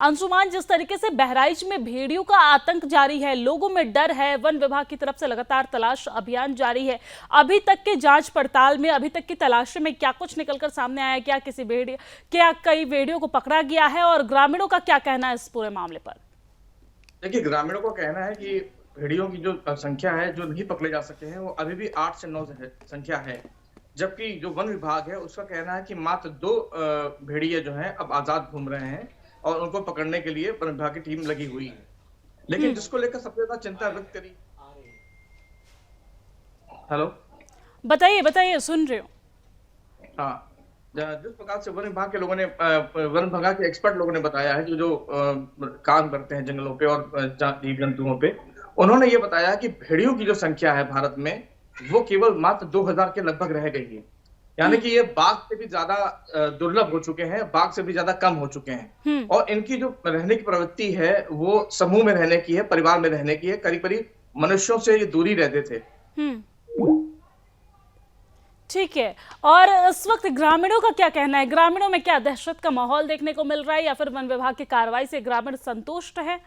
अंशुमान, जिस तरीके से बहराइच में भेड़ियों का आतंक जारी है, लोगों में डर है, वन विभाग की तरफ से लगातार तलाश अभियान जारी है। अभी तक के जांच पड़ताल में, अभी तक की तलाशी में क्या कुछ निकलकर सामने आया? क्या कई भेड़ियों को पकड़ा गया है और ग्रामीणों का क्या कहना है इस पूरे मामले पर? देखिए, ग्रामीणों का कहना है कि भेड़ियों की जो संख्या है, जो नहीं पकड़े जा सके हैं, वो अभी भी 8 से 9 संख्या है। जबकि जो वन विभाग है, उसका कहना है कि मात्र 2 भेड़िए जो हैं अब आजाद घूम रहे हैं और उनको पकड़ने के लिए वन विभाग की टीम लगी हुई है। लेकिन जिसको लेकर सबसे ज्यादा चिंता व्यक्त करी। हेलो। बताइए बताइए, सुन रहे हो। हाँ, जिस प्रकार से वन विभाग के लोगों ने वन विभाग के एक्सपर्ट लोगों ने बताया है, जो काम करते हैं जंगलों पे और जीव जंतुओं पे, उन्होंने ये बताया कि भेड़ियों की जो संख्या है भारत में, वो केवल मात्र 2000 के लगभग रह गई है। यानी कि ये बाघ से भी ज्यादा दुर्लभ हो चुके हैं, बाघ से भी ज्यादा कम हो चुके हैं। और इनकी जो रहने की प्रवृत्ति है, वो समूह में रहने की है, परिवार में रहने की है। करीब करीब मनुष्यों से ये दूरी रहते थे। ठीक है। और इस वक्त ग्रामीणों का क्या कहना है? ग्रामीणों में क्या दहशत का माहौल देखने को मिल रहा है या फिर वन विभाग की कार्रवाई से ग्रामीण संतुष्ट है?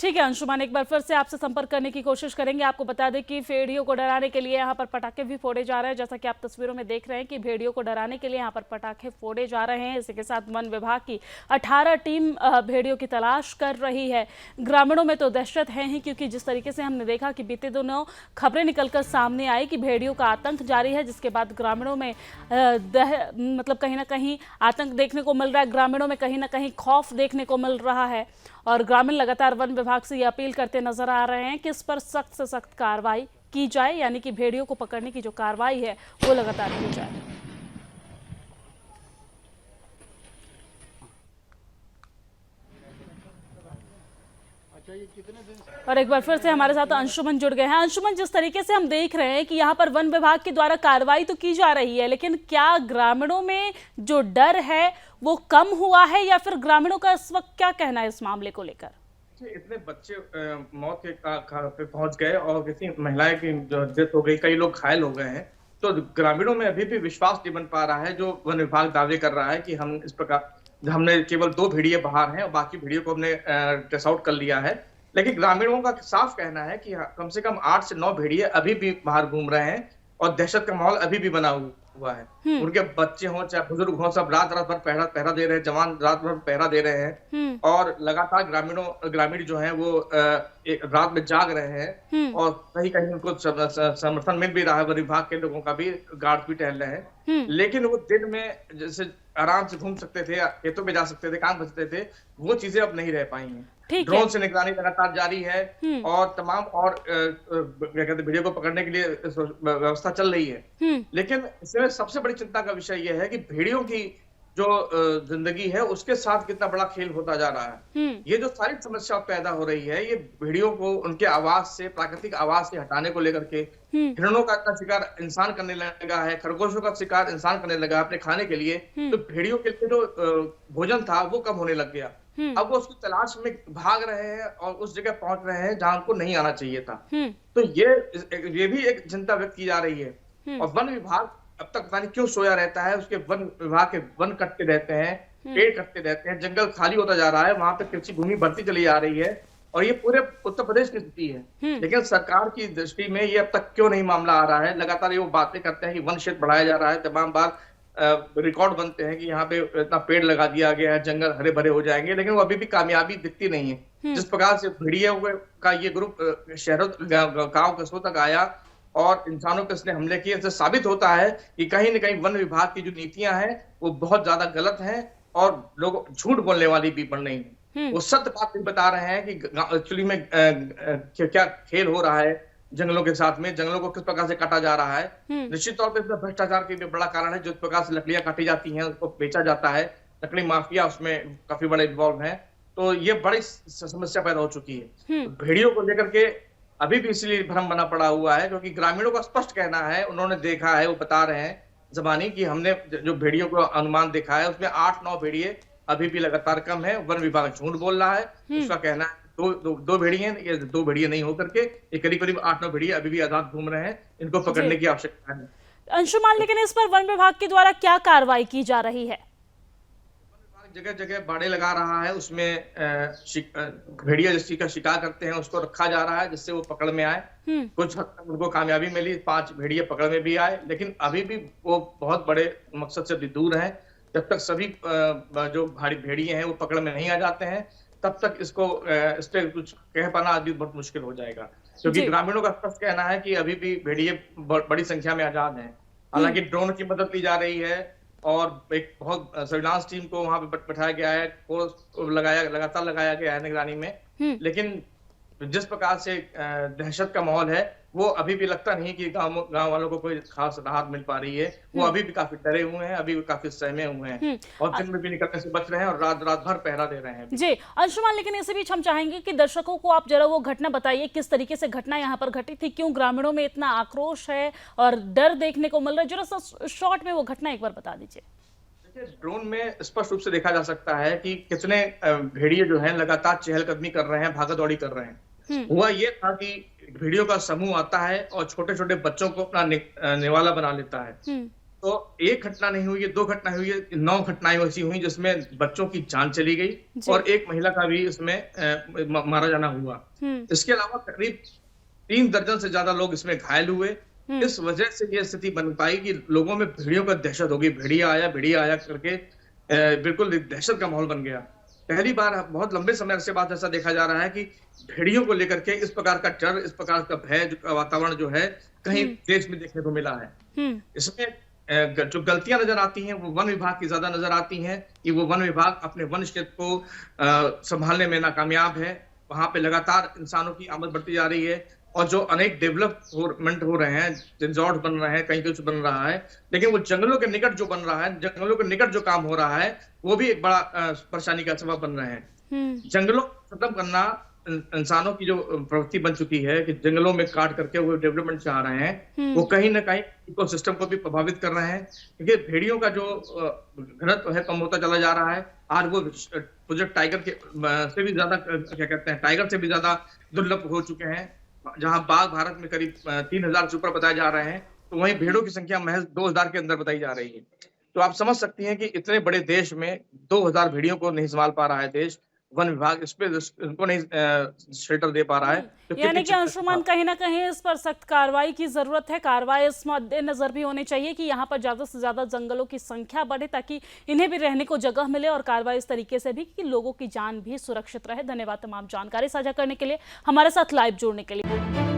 ठीक है अंशुमान, एक बार फिर से आपसे संपर्क करने की कोशिश करेंगे। आपको बता दें कि भेड़ियों को डराने के लिए यहाँ पर पटाखे भी फोड़े जा रहे हैं। जैसा कि आप तस्वीरों में देख रहे हैं कि भेड़ियों को डराने के लिए यहाँ पर पटाखे फोड़े जा रहे हैं। इसी के साथ वन विभाग की 18 टीम भेड़ियों की तलाश कर रही है। ग्रामीणों में तो दहशत है ही, क्योंकि जिस तरीके से हमने देखा कि बीते दिनों खबरें निकलकर सामने आई कि भेड़ियों का आतंक जारी है, जिसके बाद ग्रामीणों में मतलब कहीं ना कहीं आतंक देखने को मिल रहा है। ग्रामीणों में कहीं ना कहीं खौफ देखने को मिल रहा है और ग्रामीण लगातार वन विभाग से ये अपील करते नजर आ रहे हैं कि इस पर सख्त से सख्त कार्रवाई की जाए, यानी कि भेड़ियों को पकड़ने की जो कार्रवाई है वो लगातार की जाए। और एक बार फिर से हमारे साथ अंशुमन जुड़ गए हैं। अंशुमन, जिस तरीके से हम देख रहे हैं कि यहाँ पर वन विभाग के द्वारा कार्रवाई तो की जा रही है, लेकिन क्या ग्रामीणों में जो डर है वो कम हुआ है या फिर ग्रामीणों का इस वक्त क्या कहना है इस मामले को लेकर? इतने बच्चे मौत के पे पहुंच गए और किसी महिलाएं की डेथ हो गई, कई लोग घायल हो गए हैं। तो ग्रामीणों में अभी भी विश्वास नहीं बन पा रहा है। जो वन विभाग दावे कर रहा है कि हम इस प्रकार हमने केवल 2 भेड़िए बाहर हैं और बाकी भेड़ियों को हमने ट्रेस आउट कर लिया है। लेकिन ग्रामीणों का साफ कहना है कि कम से कम 8 से 9 भेड़िए अभी भी बाहर घूम रहे हैं और दहशत का माहौल अभी भी बना हुआ है। उनके बच्चे हों चाहे बुजुर्ग हों, सब रात रात भर पहरा दे रहे हैं, जवान रात भर पहरा दे रहे हैं और लगातार ग्रामीण जो हैं वो रात में जाग रहे हैं और कहीं कहीं उनको समर्थन मिल भी रहा है। वन विभाग के लोगों का भी गार्ड भी टहल रहे हैं, लेकिन वो दिन में जैसे आराम से घूम सकते थे, खेतों में जा सकते थे, काम कर सकते थे, वो चीजें अब नहीं रह पाई हैं। ड्रोन से निगरानी लगातार जारी है और तमाम और क्या कहते हैं भेड़ियों को पकड़ने के लिए व्यवस्था चल रही है। लेकिन इसमें सबसे बड़ी चिंता का विषय यह है कि भेड़ियों की जो जिंदगी है उसके साथ कितना बड़ा खेल होता जा रहा है। ये जो सारी समस्या पैदा हो रही है, ये भेड़ियों को उनके आवाज से, प्राकृतिक आवाज से हटाने को लेकर के, हिरणों का शिकार इंसान करने लगा है, खरगोशों का शिकार इंसान करने लगा अपने खाने के लिए। तो भेड़ियों के लिए जो भोजन था वो कम होने लग गया। अब वो उसकी तलाश में भाग रहे हैं और उस जगह पहुंच रहे हैं जहां उनको नहीं आना चाहिए था। तो ये भी एक चिंता व्यक्त की जा रही है। और वन विभाग अब तक पता नहीं क्यों सोया रहता है। उसके वन विभाग के वन कटते रहते हैं, पेड़ कटते रहते हैं, जंगल खाली होता जा रहा है, वहां पे कृषि भूमि बढ़ती चली जा रही है और ये पूरे उत्तर प्रदेश की स्थिति है। लेकिन सरकार की दृष्टि में ये अब तक क्यों नहीं मामला आ रहा है? लगातार ये वो बातें करते हैं कि वन क्षेत्र बढ़ाया जा रहा है, तमाम बार रिकॉर्ड बनते हैं कि यहाँ पे इतना पेड़ लगा दिया गया है, जंगल हरे भरे हो जाएंगे, लेकिन वो अभी भी कामयाबी दिखती नहीं है। जिस प्रकार से भेड़ियों का ये ग्रुप शहरों गांव कस्बों तक आया और इंसानों पर इसने हमले किए, इससे साबित होता है कि कहीं न कहीं वन विभाग की जो नीतियां हैं वो बहुत ज्यादा गलत हैं और लोग झूठ बोलने वाली भी बन रही है। वो सत्य बात नहीं बता रहे हैं कि एक्चुअली में क्या खेल हो रहा है जंगलों के साथ में, जंगलों को किस प्रकार से काटा जा रहा है। निश्चित तौर पर इसमें भ्रष्टाचार की भी बड़ा कारण है। जिस प्रकार से लकड़ियां काटी जाती हैं, उसको बेचा जाता है, लकड़ी माफिया उसमें काफी बड़े इन्वॉल्व है। तो ये बड़ी समस्या पैदा हो चुकी है। भेड़ियों को लेकर के अभी भी इसलिए भ्रम बना पड़ा हुआ है क्योंकि ग्रामीणों का स्पष्ट कहना है, उन्होंने देखा है, वो बता रहे हैं जबानी कि हमने जो भेड़ियों को अनुमान देखा है उसमें 8-9 भेड़िए अभी भी लगातार कम है। वन विभाग झूठ बोल रहा है। उसका कहना है दो भेड़िए, ये 2 भेड़िए नहीं होकर के ये करीब 8-9 भेड़िए अभी भी आजाद घूम रहे हैं। इनको पकड़ने की आवश्यकता है। अंशुमान, लेकिन इस पर वन विभाग के द्वारा क्या कार्रवाई की जा रही है? जगह जगह बाड़े लगा रहा है, उसमें भेड़िया जिसकी का शिकार करते हैं उसको रखा जा रहा है जिससे वो पकड़ में आए। कुछ हद तक उनको कामयाबी मिली, 5 भेड़िए पकड़ में भी आए, लेकिन अभी भी वो बहुत बड़े मकसद से भी दूर है। जब तक सभी जो भारी भेड़िए हैं वो पकड़ में नहीं आ जाते हैं, तब तक इस पे कुछ कह पाना अभी बहुत मुश्किल हो जाएगा, क्योंकि ग्रामीणों का स्पष्ट कहना है कि अभी भी भेड़िए बड़ी संख्या में आजाद हैं। हालांकि ड्रोन की मदद ली जा रही है और एक बहुत सर्विलांस टीम को वहां पे बैठाया गया है, लगातार लगाया गया है निगरानी में, लेकिन जिस प्रकार से दहशत का माहौल है वो अभी भी लगता नहीं कि गांव वालों को कोई खास राहत मिल पा रही है। वो अभी भी काफी डरे हुए हैं, अभी भी काफी सहमे हुए हैं और दिन में भी निकलने से बच रहे हैं और रात भर पहरा दे रहे हैं। जी अंशुमान, लेकिन इसी बीच हम चाहेंगे कि दर्शकों को आप जरा वो घटना बताइए, किस तरीके से घटना यहाँ पर घटी थी, क्यों ग्रामीणों में इतना आक्रोश है और डर देखने को मिल रहा है, जरा सा शॉर्ट में वो घटना एक बार बता दीजिए। ड्रोन में स्पष्ट रूप से देखा जा सकता है कि कितने भेड़िए जो हैं लगातार चहलकदमी कर रहे हैं, भागा दौड़ी कर रहे हैं। हुआ ये था कि भेड़ियों का समूह आता है और छोटे छोटे बच्चों को अपना निवाला बना लेता है। तो एक घटना नहीं हुई है, 2 घटनाएं हुई है, 9 घटनाएं ऐसी हुई जिसमें बच्चों की जान चली गई और एक महिला का भी इसमें मारा जाना हुआ। इसके अलावा करीब 3 दर्जन से ज्यादा लोग इसमें घायल हुए। इस वजह से ये स्थिति बन पाई कि लोगों में भेड़ियों का दहशत होगी, भेड़िया आया करके बिल्कुल दहशत का माहौल बन गया। पहली बार बहुत लंबे समय से बाद ऐसा देखा जा रहा है कि भेड़ियों को लेकर के इस प्रकार का डर, इस प्रकार का भय वातावरण जो है कहीं देश में देखने को मिला है। इसमें जो गलतियां नजर आती हैं वो वन विभाग की ज्यादा नजर आती हैं कि वो वन विभाग अपने वन क्षेत्र को संभालने में नाकामयाब है। वहां पे लगातार इंसानों की आमद बढ़ती जा रही है और जो अनेक डेवलपमेंट हो रहे हैं, रिजॉर्ट बन रहे हैं, कहीं कुछ बन रहा है, लेकिन वो जंगलों के निकट जो बन रहा है, जंगलों के निकट जो काम हो रहा है वो भी एक बड़ा परेशानी का सबब बन रहे हैं। जंगलों को खत्म करना इंसानों की जो प्रवृत्ति बन चुकी है कि जंगलों में काट करके वो डेवलपमेंट चाह रहे हैं, वो कहीं ना कहीं इकोसिस्टम को भी प्रभावित कर रहे हैं, क्योंकि भेड़ियों का जो घनत्व है कम होता चला जा रहा है। आज वो प्रोजेक्ट टाइगर के से भी ज्यादा, क्या कहते हैं, टाइगर से भी ज्यादा दुर्लभ हो चुके हैं। जहां बाघ भारत में करीब 3000 से ऊपर बताए जा रहे हैं, तो वहीं भेड़ों की संख्या महज 2000 के अंदर बताई जा रही है। तो आप समझ सकती हैं कि इतने बड़े देश में 2000 भेड़ियों को नहीं संभाल पा रहा है देश, वन विभाग इस पे उनको नहीं शेल्टर दे पा रहा है। तो यानी कि अंशुमान, कहीं ना कहीं इस पर सख्त कार्रवाई की जरूरत है। कार्रवाई इस मद्देनजर भी होनी चाहिए कि यहाँ पर ज्यादा से ज्यादा जंगलों की संख्या बढ़े ताकि इन्हें भी रहने को जगह मिले, और कार्रवाई इस तरीके से भी कि लोगों की जान भी सुरक्षित रहे। धन्यवाद तमाम जानकारी साझा करने के लिए, हमारे साथ लाइव जुड़ने के लिए।